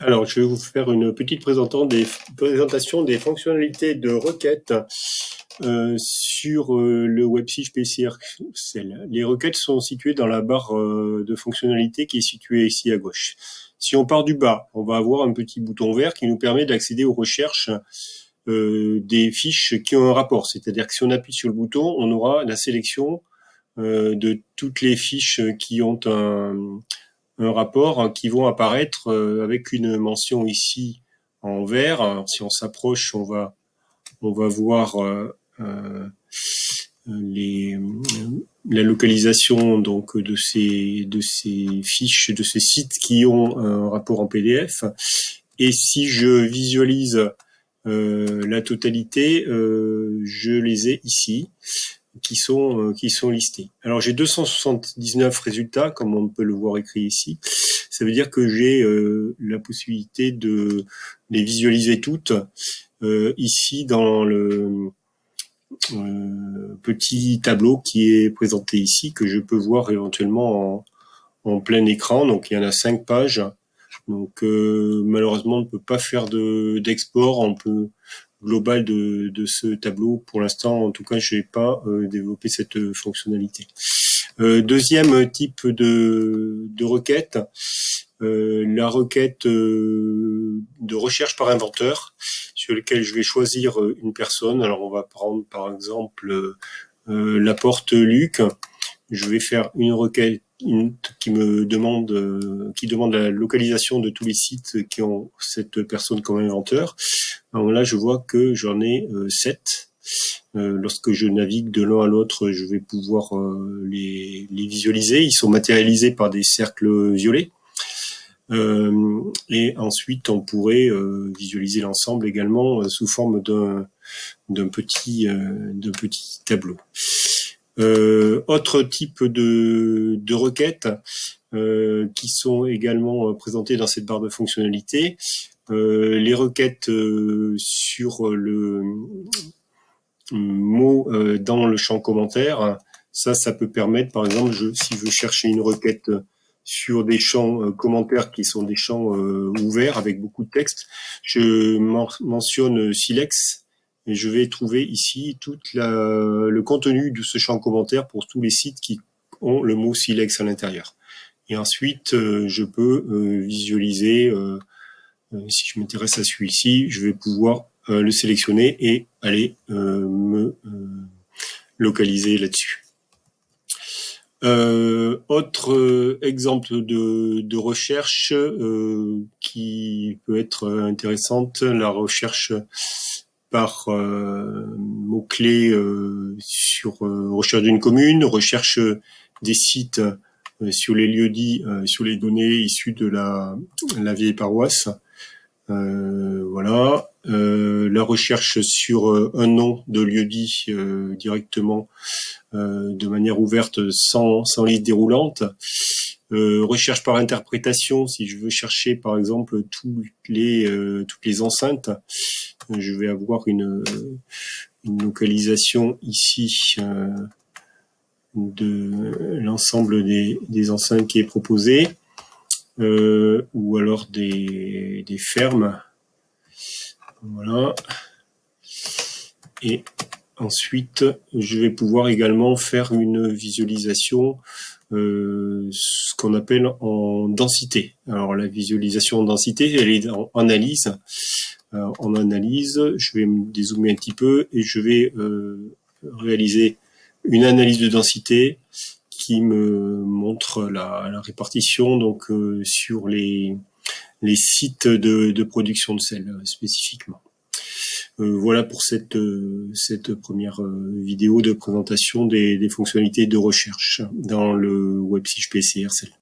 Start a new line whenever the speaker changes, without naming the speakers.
Alors, je vais vous faire une petite présentation des fonctionnalités de requête sur le WebSige PCRcell. Les requêtes sont situées dans la barre de fonctionnalités qui est située ici à gauche. Si on part du bas, on va avoir un petit bouton vert qui nous permet d'accéder aux recherches des fiches qui ont un rapport. C'est-à-dire que si on appuie sur le bouton, on aura la sélection de toutes les fiches qui ont un rapport qui vont apparaître avec une mention ici en vert. Alors, si on s'approche, on va voir la localisation donc de ces fiches, de ces sites qui ont un rapport en PDF. Et si je visualise la totalité, je les ai ici, qui sont listés. Alors j'ai 279 résultats, comme on peut le voir écrit ici. Ça veut dire que j'ai la possibilité de les visualiser toutes ici dans le petit tableau qui est présenté ici, que je peux voir éventuellement en plein écran. Donc il y en a 5 pages. Donc malheureusement on ne peut pas faire d'export global de ce tableau. Pour l'instant, en tout cas, je n'ai pas développé cette fonctionnalité. Deuxième type de requête, la requête de recherche par inventeur, sur lequel je vais choisir une personne. Alors on va prendre par exemple la porte Luc. Je vais faire une requête qui demande la localisation de tous les sites qui ont cette personne comme inventeur. Alors là, je vois que j'en ai 7. Lorsque je navigue de l'un à l'autre, je vais pouvoir les visualiser. Ils sont matérialisés par des cercles violets. Et ensuite, on pourrait visualiser l'ensemble également sous forme d'un petit tableau. Autre type de requêtes qui sont également présentées dans cette barre de fonctionnalités, les requêtes sur le mot dans le champ commentaire. Ça peut permettre, par exemple, si je veux chercher une requête sur des champs commentaires qui sont des champs ouverts avec beaucoup de texte, je mentionne silex. Et je vais trouver ici tout le contenu de ce champ commentaire pour tous les sites qui ont le mot silex à l'intérieur. Et ensuite, je peux visualiser, si je m'intéresse à celui-ci, je vais pouvoir le sélectionner et aller me localiser là-dessus. Autre exemple de recherche qui peut être intéressante, la recherche par mots-clés sur recherche d'une commune, recherche des sites sur les lieux-dits, sur les données issues de la vieille paroisse. Voilà. La recherche sur un nom de lieu-dit directement de manière ouverte sans liste déroulante. Recherche par interprétation, si je veux chercher par exemple toutes les enceintes, je vais avoir une localisation ici de l'ensemble des enceintes qui est proposé, ou alors des fermes. Voilà. Et ensuite, je vais pouvoir également faire une visualisation, ce qu'on appelle en densité. Alors la visualisation en densité, elle est en analyse. En analyse, je vais me dézoomer un petit peu et je vais réaliser une analyse de densité qui me montre la répartition donc sur les sites de production de sel spécifiquement. Voilà pour cette première vidéo de présentation des fonctionnalités de recherche dans le WebSige PCRcell.